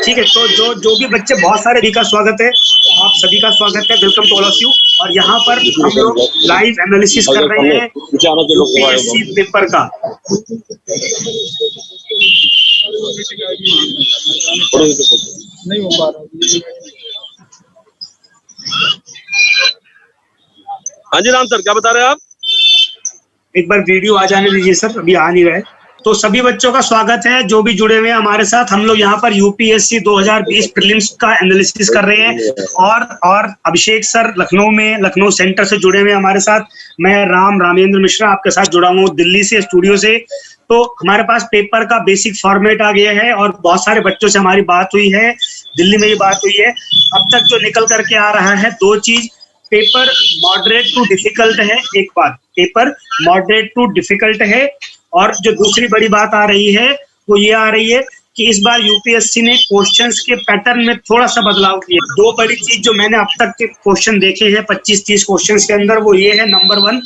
ठीक है, तो जो भी बच्चे, बहुत सारे सभी का स्वागत है, आप सभी का स्वागत है, welcome to all of you. और यहाँ पर हम लोग लाइव एनालिसिस कर रहे हैं यूपीएससी पेपर का। नहीं हो पा रहा। हाँ जी राम सर, क्या बता रहे हैं आप? एक बार वीडियो आ जाने दीजिए सर, अभी आ नहीं रहा है। तो सभी बच्चों का स्वागत है जो भी जुड़े हुए हैं हमारे साथ। हम लोग यहाँ पर यूपीएससी 2020 प्रीलिम्स का एनालिसिस कर रहे हैं और अभिषेक सर लखनऊ सेंटर से जुड़े हुए हैं हमारे साथ। मैं रामेंद्र मिश्रा आपके साथ जुड़ा हूँ दिल्ली से, स्टूडियो से। तो हमारे पास पेपर का बेसिक फॉर्मेट आ गया है और बहुत सारे बच्चों से हमारी बात हुई है, दिल्ली में ही बात हुई है। अब तक जो निकल करके आ रहा है दो चीज, पेपर मॉडरेट टू डिफिकल्ट है, एक बात पेपर मॉडरेट टू डिफिकल्ट है, और जो दूसरी बड़ी बात आ रही है वो ये आ रही है कि इस बार यूपीएससी ने क्वेश्चंस के पैटर्न में थोड़ा सा बदलाव किया। दो बड़ी चीज जो मैंने अब तक के क्वेश्चन देखे हैं 25-30 क्वेश्चंस के अंदर, वो ये है, नंबर 1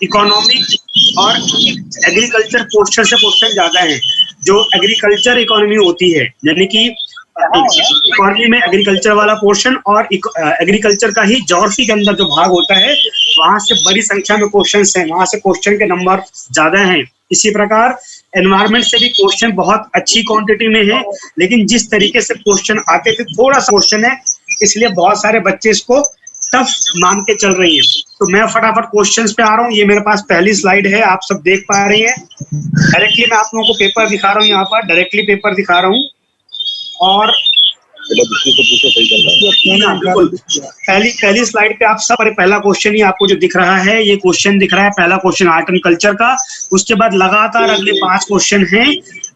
इकोनॉमिक और एग्रीकल्चर पोर्शन से क्वेश्चन ज्यादा है। जो एग्रीकल्चर इकोनॉमी होती है, यानी कि इकोनॉमी में एग्रीकल्चर वाला पोर्शन और एग्रीकल्चर का ही ज्योग्राफी के अंदर जो भाग होता है, वहां से बड़ी संख्या में क्वेश्चंस हैं, वहां से क्वेश्चन के नंबर ज्यादा हैं। इसी प्रकार एनवायरमेंट से भी क्वेश्चन बहुत अच्छी क्वांटिटी में है, लेकिन जिस तरीके से क्वेश्चन आते थे, थोड़ा सा क्वेश्चन है, इसलिए बहुत सारे बच्चे इसको टफ मान के चल रही हैं। तो मैं फटाफट क्वेश्चंस पे आ रहा हूँ। ये मेरे पास पहली स्लाइड है, आप सब देख पा रहे हैं। डायरेक्टली मैं आप लोगों को पेपर दिखा रहा हूँ, यहाँ पर डायरेक्टली पेपर दिखा रहा हूँ। और पहली स्लाइड पे आप सब, पहला क्वेश्चन ही आपको जो दिख रहा है, ये क्वेश्चन दिख रहा है, पहला क्वेश्चन आर्ट एंड कल्चर का। उसके बाद लगातार अगले 5 क्वेश्चन हैं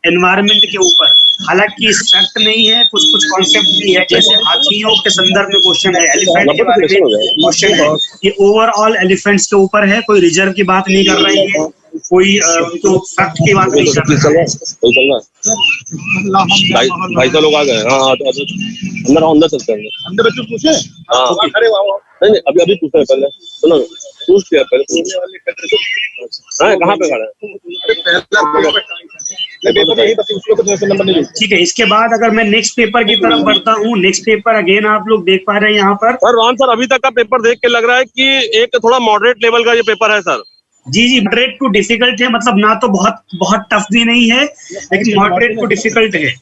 एनवायरनमेंट के ऊपर। हालांकि फैक्ट नहीं है, कुछ कॉन्सेप्ट भी है, जैसे हाथियों के संदर्भ में क्वेश्चन है, एलिफेंट के बारे में क्वेश्चन है। ये ओवरऑल एलिफेंट्स के ऊपर है, कोई रिजर्व की बात नहीं कर रही है, कोई तो फैक्ट की बात नहीं कर रहा है। भाई तो लोग आ गए। हाँ, अंदर चलते हैं, अंदर बच्चों पूछे। हाँ नहीं, अभी पूछ रहे, पहले सुनो, पूछ लिया पहले। कहाँ पे खड़ा है? ठीक है, इसके बाद अगर मैं नेक्स्ट पेपर की तरफ बढ़ता हूँ, नेक्स्ट पेपर अगेन आप लोग देख पा रहे हैं यहाँ पर। सर राम सर, अभी तक का पेपर देख के लग रहा है कि एक थोड़ा मॉडरेट लेवल का ये पेपर है सर। जी, मॉडरेट टू डिफिकल्ट है, मतलब ना तो बहुत टफ भी नहीं है, लेकिन मॉडरेट टू डिफिकल्ट है।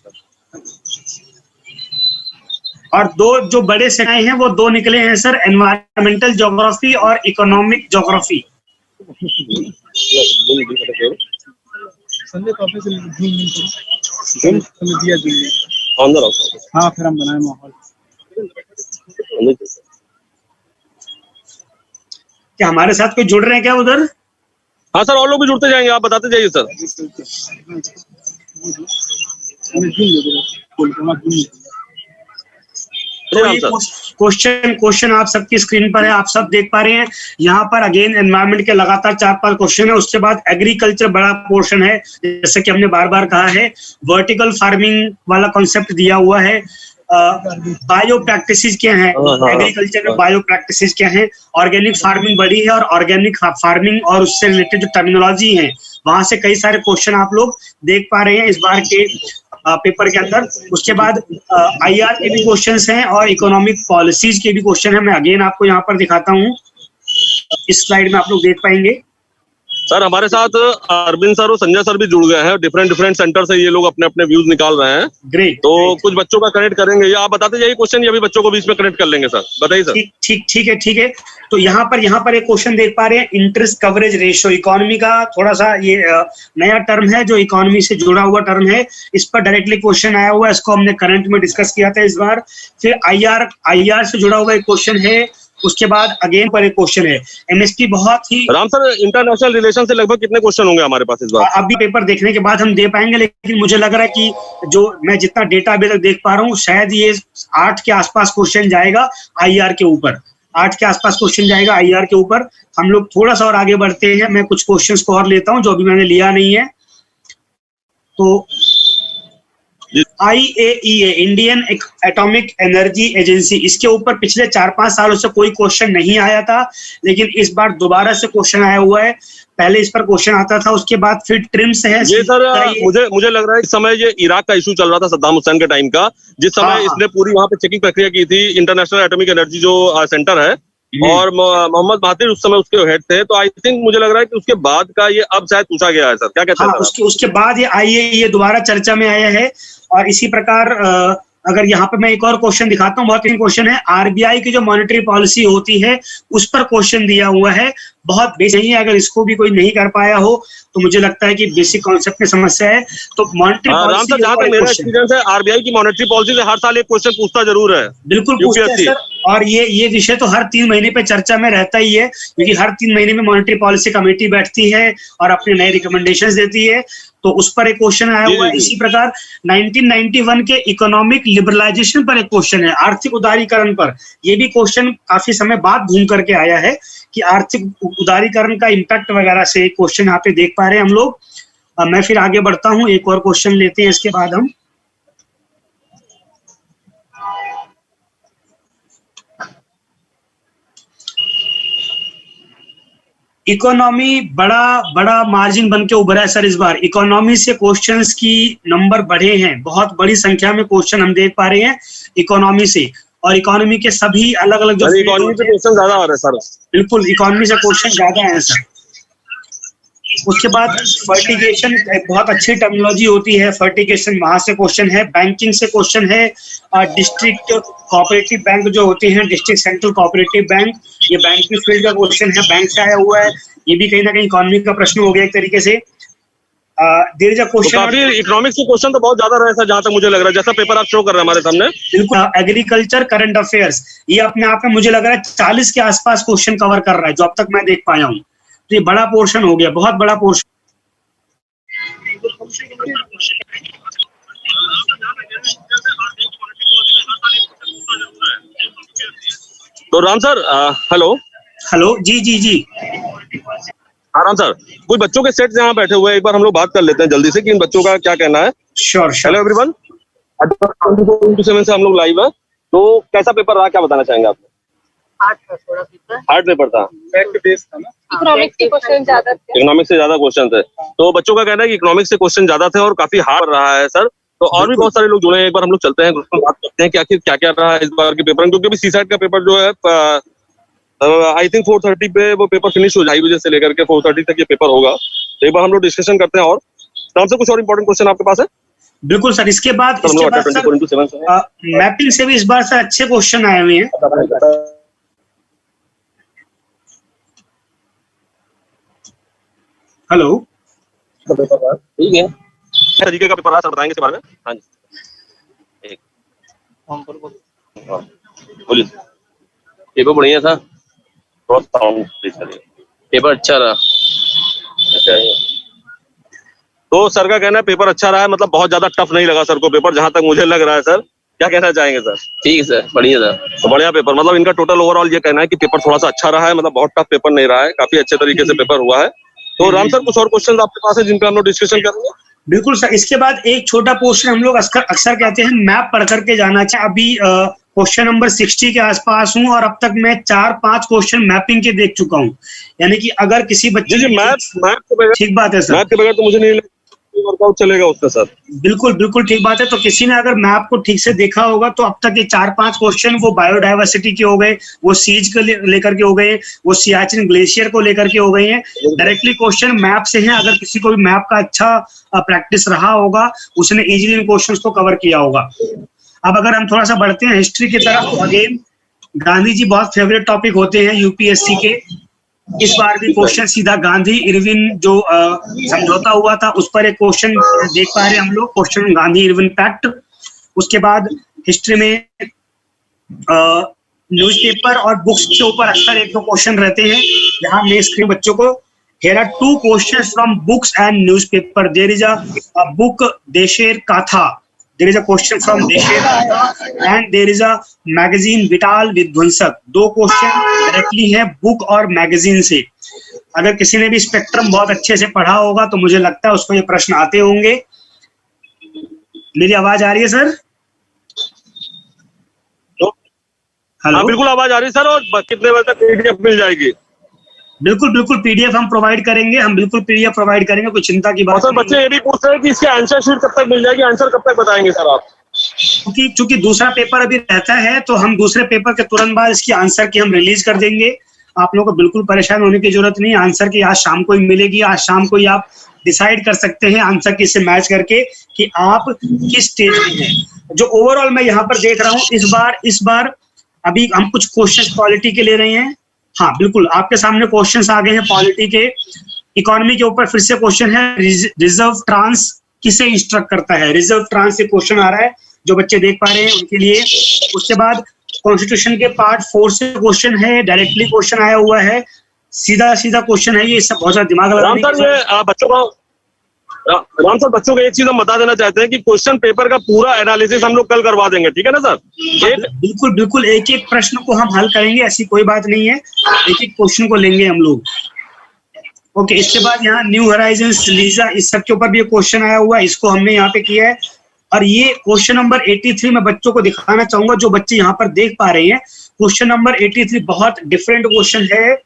और दो जो बड़े सेक्शन हैं वो दो निकले हैं सर, एनवायरमेंटल ज्योग्राफी और इकोनॉमिक ज्योग्राफी। संजय कॉफी से दिया अंदर। हाँ, फिर हम बनाए माहौल। क्या हमारे साथ कोई जुड़ रहे हैं क्या उधर? हाँ सर, और लोग भी जुड़ते जाएंगे, आप बताते जाइए सर। तो ये क्वेश्चन आप सबकी स्क्रीन पर है, आप सब देख पा रहे हैं। यहाँ पर अगेन एनवायरनमेंट के लगातार 4-5 क्वेश्चन है। उसके बाद एग्रीकल्चर बड़ा पोर्शन है, जैसे कि हमने बार बार कहा है। वर्टिकल फार्मिंग वाला कॉन्सेप्ट दिया हुआ है। बायो प्रैक्टिसेस क्या है, एग्रीकल्चर में बायो प्रैक्टिसेस क्या है। ऑर्गेनिक फार्मिंग बड़ी है, और ऑर्गेनिक फार्मिंग और उससे रिलेटेड जो टर्मिनोलॉजी है, वहां से कई सारे क्वेश्चन आप लोग देख पा रहे हैं इस बार के पेपर के अंदर। उसके बाद आईआर के भी क्वेश्चंस हैं और इकोनॉमिक पॉलिसीज के भी क्वेश्चन है। मैं अगेन आपको यहाँ पर दिखाता हूँ, इस स्लाइड में आप लोग देख पाएंगे। सर हमारे साथ अरविंद सर और संजय सर भी जुड़ गए हैं, डिफरेंट सेंटर से ये लोग अपने अपने व्यूज निकाल रहे हैं। ग्रेट। तो कुछ बच्चों का कनेक्ट करेंगे, या आप बताते जाइए क्वेश्चन, या भी बच्चों को बीच में कनेक्ट कर लेंगे सर, बताइए सर। ठीक है। तो यहाँ पर एक क्वेश्चन देख पा रहे हैं, इंटरेस्ट कवरेज रेशियो। इकोनॉमी का थोड़ा सा ये नया टर्म है, जो इकोनॉमी से जुड़ा हुआ टर्म है। इस पर डायरेक्टली क्वेश्चन आया हुआ है, इसको हमने करंट में डिस्कस किया था इस बार। फिर आईआर से जुड़ा हुआ एक क्वेश्चन है। उसके बाद अगेन पर एक क्वेश्चन है एमएसपी। बहुत ही राम सर, इंटरनेशनल रिलेशन से लगभग कितने क्वेश्चन होंगे हमारे पास इस बार? अभी पेपर देखने के बाद हम दे पाएंगे, लेकिन मुझे लग रहा है कि जो मैं जितना डेटा अभी तक देख पा रहा हूँ, शायद ये 8 के आसपास क्वेश्चन जाएगा आईआर के ऊपर। 8 के आसपास क्वेश्चन जाएगा आईआर के ऊपर। हम लोग थोड़ा सा और आगे बढ़ते हैं, मैं कुछ क्वेश्चंस को और लेता हूँ जो अभी मैंने लिया नहीं है। तो IAEA Indian atomic energy agency, इसके ऊपर पिछले 4-5 सालों से कोई क्वेश्चन नहीं आया था, लेकिन इस बार दोबारा से क्वेश्चन आया हुआ है। पहले इस पर क्वेश्चन आता था, उसके बाद फिर ट्रिम्स है। ये सर मुझे लग रहा है इस समय ये इराक का इशू चल रहा था सद्दाम हुसैन के टाइम का, जिस समय इसने पूरी वहां पे चेकिंग प्रक्रिया की थी। इंटरनेशनल एटॉमिक एनर्जी जो सेंटर है और मोहम्मद महातिर उस समय उसके हेड थे, तो आई थिंक मुझे लग रहा है कि उसके बाद का ये अब शायद पूछा गया है सर, क्या कहते हैं? उसके बाद ये IAEA दोबारा चर्चा में आया है। और इसी प्रकार अगर यहाँ पे मैं एक और क्वेश्चन दिखाता हूँ, बहुत ही क्वेश्चन है। RBI की जो मॉनेटरी पॉलिसी होती है उस पर क्वेश्चन दिया हुआ है, बहुत बेसिक है। अगर इसको भी कोई नहीं कर पाया हो तो मुझे लगता है कि बेसिक कॉन्सेप्ट में समस्या है। तो मॉनेटरी पॉलिसी, जहाँ तक मेरा एक्सपीरियंस है, RBI की मॉनेटरी पॉलिसी से हर साल एक क्वेश्चन पूछता जरूर है। बिल्कुल पूछता है सर, और ये विषय तो हर 3 महीने पे चर्चा में रहता ही है, क्योंकि हर 3 महीने में मॉनेटरी पॉलिसी कमेटी बैठती है और अपने नए रिकमेंडेशंस देती है। तो उस पर एक क्वेश्चन आया हुआ है। इसी प्रकार 1991 के इकोनॉमिक लिबरलाइजेशन पर एक क्वेश्चन है, आर्थिक उदारीकरण पर। ये भी क्वेश्चन काफी समय बाद घूम करके आया है कि आर्थिक उदारीकरण का इम्पैक्ट वगैरह से एक क्वेश्चन यहाँ पे देख पा रहे हैं हम लोग। मैं फिर आगे बढ़ता हूँ, एक और क्वेश्चन लेते हैं इसके बाद हम। इकोनॉमी बड़ा मार्जिन बन के उभरा है सर इस बार। इकोनॉमी से क्वेश्चंस की नंबर बढ़े हैं, बहुत बड़ी संख्या में क्वेश्चन हम देख पा रहे हैं इकोनॉमी से। और इकोनॉमी के सभी अलग अलग जो इकोनॉमी से क्वेश्चन ज्यादा आ रहे हैं सर। बिल्कुल, इकोनॉमी से क्वेश्चन ज्यादा है सर। उसके बाद फर्टिगेशन, बहुत अच्छी टर्मिनोलॉजी होती है फर्टिगेशन, वहां से क्वेश्चन है। बैंकिंग से क्वेश्चन है। डिस्ट्रिक्ट कोऑपरेटिव बैंक जो होते हैं, डिस्ट्रिक्ट सेंट्रल कोऑपरेटिव बैंक, ये बैंकिंग फील्ड का क्वेश्चन है, बैंक से आया हुआ है। ये भी कहीं ना कहीं इकोनॉमी का प्रश्न हो गया एक तरीके से। There is a question. Economics के क्वेश्चन तो बहुत ज्यादा रहे सर, जहां तक मुझे लग रहा है, जैसा पेपर आप शो कर रहे हैं हमारे सामने। बिल्कुल, एग्रीकल्चर करंट अफेयर्स, ये अपने आप में मुझे लग रहा है 40 के आसपास क्वेश्चन कवर कर रहा है, जो अब तक मैं देख पाया हूँ। तो ये बड़ा पोर्शन हो गया, बहुत बड़ा पोर्शन। तो राम सर, हेलो जी। राम सर, कुछ बच्चों के सेट यहाँ बैठे हुए हैं, एक बार हम लोग बात कर लेते हैं जल्दी से कि इन बच्चों का क्या कहना है। श्योर। हेलो एवरीवन, 24/7 से हम लोग लाइव है। तो कैसा पेपर रहा, क्या बताना चाहेंगे आप? हार्ड पेपर था, इकोनॉमिक्स के क्वेश्चन ज्यादा थे। इकोनॉमिक्स से ज्यादा क्वेश्चन थे। तो बच्चों का कहना है कि इकोनॉमिक्स से क्वेश्चन ज्यादा थे और काफी हार्ड रहा है सर। तो और भी बहुत सारे लोग जुड़े हैं, एक बार हम लोग चलते हैं, बात करते हैं कि आखिर क्या क्या रहा है इस बार के पेपर में। क्योंकि सीसाइड का पेपर जो है आई थिंक 4:30 पे वो पेपर फिनिश हो जाए, 2 बजे से लेकर के 4:30 तक ये पेपर होगा। तो एक बार हम लोग डिस्कशन करते हैं। और राम सर, कुछ और इम्पोर्टेंट क्वेश्चन आपके पास है? बिल्कुल सर। इसके बाद मैपिंग से भी इस बार सर अच्छे क्वेश्चन आए हुए हैं। हेलो, ठीक है, तरीके का पेपर है सर, बताएंगे इसके बारे में? हाँ जी, बोलिए। पेपर बढ़िया था, पेपर अच्छा रहा। तो सर का कहना है पेपर अच्छा रहा है, मतलब बहुत ज्यादा टफ नहीं लगा सर को पेपर, जहां तक मुझे लग रहा है। सर क्या कहना चाहेंगे सर? ठीक है सर, बढ़िया था। तो बढ़िया पेपर, मतलब इनका टोटल ओवरऑल ये कहना है कि पेपर थोड़ा सा अच्छा रहा है, मतलब बहुत टफ पेपर नहीं रहा है, काफी अच्छे तरीके से पेपर हुआ है। तो राम सर, कुछ और क्वेश्चन आपके पास है जिन पर हम लोग डिस्कशन करेंगे? बिल्कुल सर। इसके बाद एक छोटा पोर्शन हम लोग अक्सर कहते हैं मैप पढ़ करके जाना चाहिए। अभी क्वेश्चन नंबर 60 के आसपास हूँ और अब तक मैं 4-5 क्वेश्चन मैपिंग के देख चुका हूँ। यानी कि अगर किसी बच्चे मैप के बगैर, ठीक बात है सर, मैप के बगैर तो मुझे नहीं वर्कआउट चलेगा उसका सर। बिल्कुल ठीक बात है। तो किसी ने अगर मैप को ठीक से देखा होगा तो अब तक ये 4-5 क्वेश्चन वो बायोडाइवर्सिटी के हो गए, वो सीज को लेकर के हो गए, वो सियाचिन ग्लेशियर को लेकर के हो गए हैं। डायरेक्टली क्वेश्चन मैप से हैं। अगर किसी को भी मैप का अच्छा प्रैक्टिस रहा होगा, उसने इजीली इन क्वेश्चंस को कवर किया होगा। अब अगर हम थोड़ा सा बढ़ते हैं हिस्ट्री की तरफ, तो अगेन गांधी जी बहुत फेवरेट टॉपिक होते हैं यूपीएससी के। इस बार भी क्वेश्चन सीधा गांधी इरविन जो समझौता हुआ था उस पर एक क्वेश्चन देख पा रहे हैं हम लोग, क्वेश्चन गांधी इरविन पैक्ट। उसके बाद हिस्ट्री में न्यूज़पेपर और बुक्स के ऊपर अक्सर 1-2 क्वेश्चन रहते हैं। यहाँ मैं स्क्रीन बच्चों को, here are 2 questions from books and newspaper. There is a book Desher Katha. There is a question from Desher Katha and there is a magazine Vital Vidhwansak. 2 question directly है book और magazine से। अगर किसी ने भी spectrum बहुत अच्छे से पढ़ा होगा तो मुझे लगता है उसको ये प्रश्न आते होंगे। मेरी आवाज आ रही है सर? हाँ हेलो, बिल्कुल आवाज आ रही है सर। और कितने बजे तक PDF मिल जाएगी? बिल्कुल बिल्कुल PDF हम प्रोवाइड करेंगे, हम बिल्कुल PDF प्रोवाइड करेंगे, कोई चिंता की और बात सर नहीं बच्चे है। ये भी पूछ रहे हैं कि इसके आंसर शीट कब तक मिल जाएगी, आंसर कब तक बताएंगे सर आप? क्योंकि चूंकि दूसरा पेपर अभी रहता है तो हम दूसरे पेपर के तुरंत बाद इसकी आंसर की हम रिलीज कर देंगे। आप लोगों को बिल्कुल परेशान होने की जरूरत नहीं है, आंसर की आज शाम को ही मिलेगी। आज शाम को ही आप डिसाइड कर सकते हैं आंसर की से मैच करके कि आप किस स्टेज में हैं। जो ओवरऑल मैं यहाँ पर देख रहा हूँ इस बार अभी हम कुछ क्वेश्चन पॉलिटी के ले रहे हैं। हाँ बिल्कुल, आपके सामने क्वेश्चन आ गए हैं पॉलिटी के। इकोनॉमी के ऊपर फिर से क्वेश्चन है, रिजर्व ट्रांस किसे इंस्ट्रक्ट करता है? रिजर्व ट्रांस से क्वेश्चन आ रहा है, जो बच्चे देख पा रहे हैं उनके लिए। उसके बाद कॉन्स्टिट्यूशन के पार्ट 4 से क्वेश्चन है, डायरेक्टली क्वेश्चन आया हुआ है, सीधा सीधा क्वेश्चन है। ये सब बहुत ज्यादा दिमाग लगाने राम सर, ये बच्चों को राम सर बच्चों को एक चीज हम बता देना चाहते हैं कि क्वेश्चन पेपर का पूरा एनालिसिस हम लोग कल करवा देंगे, ठीक है ना सर? बिल्कुल बिल्कुल, एक एक प्रश्न को हम हल करेंगे, ऐसी कोई बात नहीं है, एक एक क्वेश्चन को लेंगे हम लोग। ओके, इसके बाद यहाँ न्यू होराइजन्स, लीजा, इस सब के ऊपर भी क्वेश्चन आया हुआ है, इसको हमने यहाँ पे किया है। और ये क्वेश्चन नंबर 83 मैं बच्चों को दिखाना चाहूंगा, जो बच्चे यहाँ पर देख पा रहे हैं। क्वेश्चन नंबर 83 बहुत डिफरेंट क्वेश्चन है,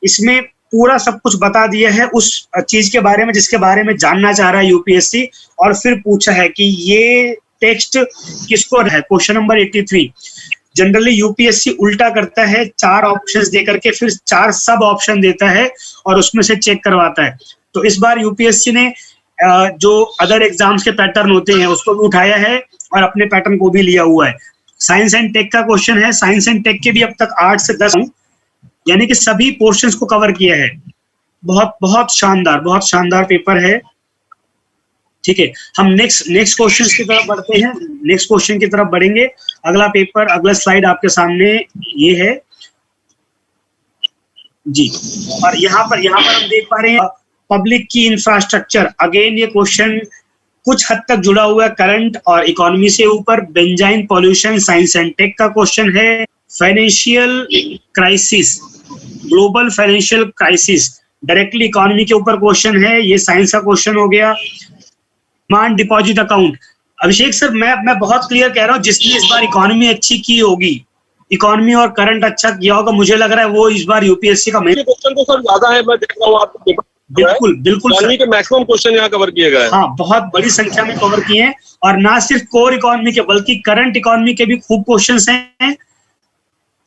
इसमें पूरा सब कुछ बता दिया है उस चीज के बारे में जिसके बारे में जानना चाह रहा है यूपीएससी, और फिर पूछा है कि ये टेक्स्ट किसको है। क्वेश्चन नंबर 83 जनरली यूपीएससी उल्टा करता है, 4 ऑप्शंस दे करके फिर 4 सब ऑप्शन देता है और उसमें से चेक करवाता है। तो इस बार यूपीएससी ने जो अदर एग्जाम्स के पैटर्न होते हैं उसको भी उठाया है और अपने पैटर्न को भी लिया हुआ है। साइंस एंड टेक का क्वेश्चन है, साइंस एंड टेक के भी अब तक 8 से 10 यानी कि सभी पोर्शंस को कवर किया है। बहुत शानदार पेपर है। ठीक है, हम नेक्स्ट क्वेश्चन की तरफ बढ़ते हैं, नेक्स्ट क्वेश्चन की तरफ बढ़ेंगे। अगला पेपर, अगला स्लाइड आपके सामने ये है जी। और यहाँ पर हम देख पा रहे हैं पब्लिक की इंफ्रास्ट्रक्चर। अगेन ये क्वेश्चन कुछ हद तक जुड़ा हुआ है करंट और इकोनॉमी से ऊपर। Benzene pollution science and tech का क्वेश्चन है। Financial crisis, global financial crisis, directly economy के ऊपर क्वेश्चन है, ये साइंस का क्वेश्चन हो गया। डिमांड डिपॉजिट अकाउंट, अभिषेक सर मैं बहुत क्लियर कह रहा हूँ, जिसने इस बार इकोनॉमी अच्छी की होगी, इकोनॉमी और करंट अच्छा किया होगा, मुझे लग रहा है वो इस बार यूपीएससी का मेन क्वेश्चन तो सर ज्यादा है, मैं देख रहा हूँ आपको। बिल्कुल इकोनॉमी के मैक्सिमम क्वेश्चन यहाँ कवर किए गए हैं। हाँ, बहुत बड़ी संख्या में कवर किए हैं, और ना सिर्फ कोर इकोनॉमी के बल्कि करंट इकोनॉमी के भी खूब क्वेश्चंस हैं,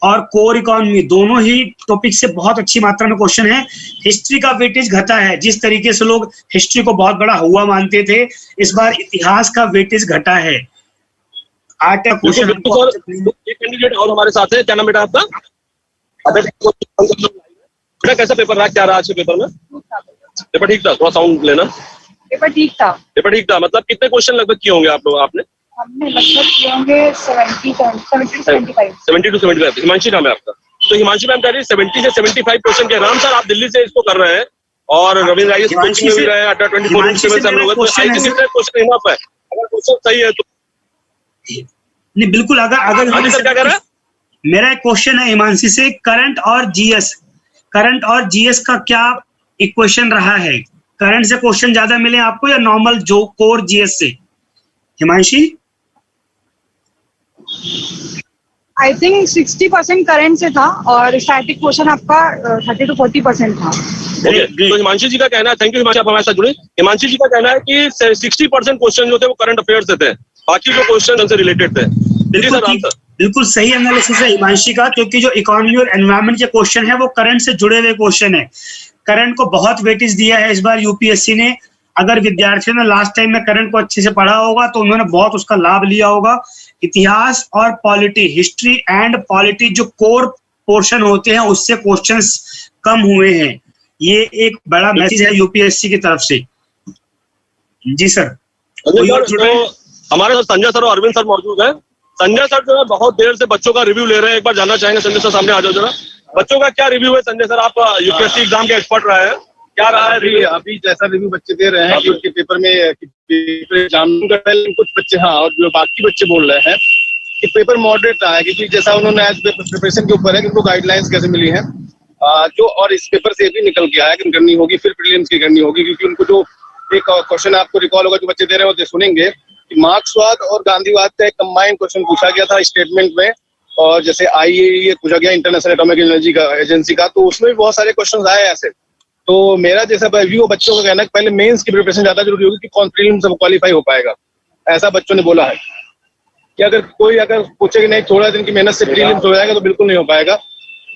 और कोर इकोनॉमी दोनों ही टॉपिक से बहुत अच्छी मात्रा में क्वेश्चन है। हिस्ट्री का वेटेज घटा है, जिस तरीके से लोग हिस्ट्री को बहुत बड़ा हुआ मानते थे, इस बार इतिहास का वेटेज घटा है। 8 का क्वेश्चन। एक कैंडिडेट और हमारे साथ है, क्या नाम बेटा आपका? बेटा कैसा पेपर रहा, क्या रहा आज के पेपर में? पेपर ठीक था, थोड़ा साउंड लेना। पेपर ठीक था। मतलब कितने क्वेश्चन लगभग किए होंगे आप लोग? आपने हमने लगभग किए होंगे 70 to 75। हिमांशी नाम है आपका? तो हिमांशी मैम कह रही है 70 से 75 क्वेश्चन के। राम सर आप दिल्ली से इसको कर रहे हैं और रविंद्र राय कोचिंग में भी रहे हैं, अड्डा 24 से हम लोग, तो आई थिंक इतना क्वेश्चन इनफ है। अगर क्वेश्चन सही है तो नहीं, बिल्कुल। अगर क्या कर रहा है? मेरा एक क्वेश्चन है हिमांशी से, करंट और जीएस का क्या इक्वेशन रहा है? करंट से क्वेश्चन ज्यादा मिले आपको या नॉर्मल जो कोर जीएस से? हिमांशी, आई थिंक 60% करंट से था और स्टैटिक क्वेश्चन आपका 30 to 40% था। तो हिमांशी जी का कहना है, थैंक यू हिमांशी, आप हमारे साथ जुड़े। हिमांशी जी का कहना है कि 60% क्वेश्चन जो थे वो करंट अफेयर से थे, बाकी जो क्वेश्चन उनसे रिलेटेड थे। बिल्कुल सही एनालिसिस है हिमांशी का, क्योंकि जो इकोनॉमी और एनवायरमेंट के क्वेश्चन है वो करंट से जुड़े हुए क्वेश्चन है। करंट को बहुत वेटेज दिया है इस बार यूपीएससी ने। अगर विद्यार्थियों ने लास्ट टाइम में करंट को अच्छे से पढ़ा होगा तो उन्होंने बहुत उसका लाभ लिया होगा। इतिहास और पॉलिटी, हिस्ट्री एंड पॉलिटी जो कोर पोर्शन होते हैं उससे क्वेश्चंस कम हुए हैं। ये एक बड़ा मैसेज है यूपीएससी की तरफ से। जी सर। हमारे साथ संजय सर और अरविंद सर मौजूद है। संजय सर जो है बहुत देर से बच्चों का रिव्यू ले रहे हैं, एक बार जानना चाहेंगे संजय सर, सामने आ जाओ जरा। बच्चों का क्या रिव्यू है संजय सर? आप यूपीएससी एग्जाम के एक्सपर्ट रहे हैं, क्या रहा है अभी जैसा रिव्यू बच्चे दे रहे हैं कि उनके पेपर में एग्जाम कुछ बच्चे, हाँ, और जो बाकी बच्चे बोल रहे हैं कि पेपर मॉडरेट रहा है, क्योंकि जैसा उन्होंने आज प्रिपरेशन के ऊपर है कि उनको गाइडलाइंस कैसे मिली है, जो और इस पेपर से भी निकल के आया कि करनी होगी, फिर प्रीलिम्स की करनी होगी, क्योंकि उनको जो एक क्वेश्चन आपको रिकॉल होगा जो बच्चे दे रहे होते सुनेंगे कि मार्क्सवाद और गांधीवाद का एक कंबाइंड क्वेश्चन पूछा गया था स्टेटमेंट में, और जैसे IAEA पूछा गया इंटरनेशनल एटॉमिक एनर्जी का एजेंसी का, तो उसमें भी बहुत सारे क्वेश्चन आए ऐसे। तो मेरा जैसा व्यू बच्चों का कहना है कि पहले मेंस की प्रिपरेशन ज्यादा जरूरी होगी कि प्रीलिम्स में क्वालिफाई हो पाएगा, ऐसा बच्चों ने बोला है कि अगर पूछे कि नहीं थोड़ा दिन की मेहनत से प्रीलिम्स हो जाएगा, तो बिल्कुल नहीं हो पाएगा,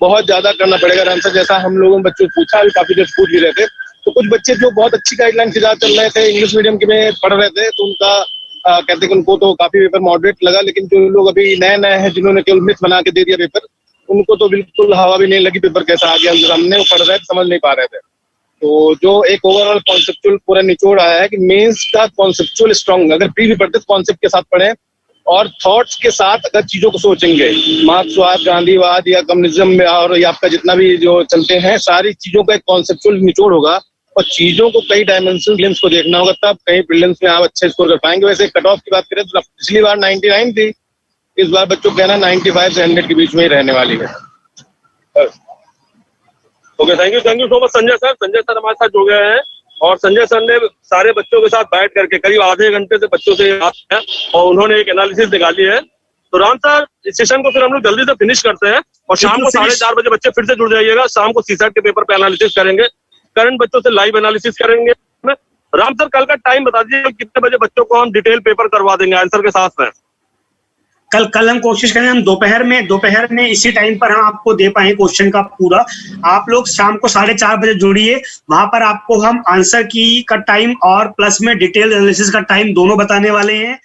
बहुत ज्यादा करना पड़ेगा आंसर। जैसा हम लोगों ने बच्चों से पूछा, अभी काफी देर पूछ भी रहे थे, तो कुछ बच्चे जो बहुत अच्छी गाइडलाइन के साथ चल रहे थे, इंग्लिश मीडियम के में पढ़ रहे थे, तो उनका कहते हैं कि उनको तो काफी पेपर मॉडरेट लगा, लेकिन जो लोग अभी नए हैं जिन्होंने केवल मिथ बना के दे दिया पेपर, उनको तो बिल्कुल हवा भी नहीं लगी, पेपर कैसा आ गया उनके सामने, वो पढ़ रहे थे, समझ नहीं पा रहे थे। तो जो एक ओवरऑल कॉन्सेप्चुअल पूरा निचोड़ आया है कि मेंस का कॉन्सेप्चुअल स्ट्रॉन्ग, अगर प्री भी पढ़ते तो कॉन्सेप्ट के साथ पढ़ें और थॉट्स के साथ अगर चीजों को सोचेंगे, मार्क्सवाद, गांधीवाद या कम्युनिज्म में और या आपका जितना भी जो चलते हैं, सारी चीजों का एक कॉन्सेप्चुअल निचोड़ होगा और चीजों को कई डायमेंशन प्रीलिम्स को देखना होगा, तब कहीं प्रीलिम्स में आप अच्छे स्कोर कर पाएंगे। वैसे कट ऑफ की बात करें तो पिछली बार 99 थी, इस बार बच्चों को कहना 95 से 100 के बीच में ही रहने वाली है। Okay, thank you so much Sanjay sir. Sanjay sir हमारे साथ जुड़ गए हैं और संजय सर ने सारे बच्चों के साथ बैठ करके करीब आधे घंटे से बच्चों से बात है और उन्होंने एक एनालिसिस निकाली है। तो राम सर, इस सेशन को फिर हम लोग जल्दी से फिनिश करते हैं और शाम को 4:30 बजे बच्चे फिर से जुड़ जाइएगा। शाम को सीसैट के पेपर पे एनालिसिस करेंगे, करंट बच्चों से लाइव एनालिसिस करेंगे। राम सर, कल का टाइम बता दीजिए, कितने बजे बच्चों को हम डिटेल पेपर करवा देंगे आंसर के साथ में? कल हम कोशिश करें, हम दोपहर में इसी टाइम पर हम आपको दे पाए क्वेश्चन का पूरा। आप लोग शाम को 4:30 बजे जुड़िए, वहां पर आपको हम आंसर की का टाइम और प्लस में डिटेल एनालिसिस का टाइम दोनों बताने वाले हैं।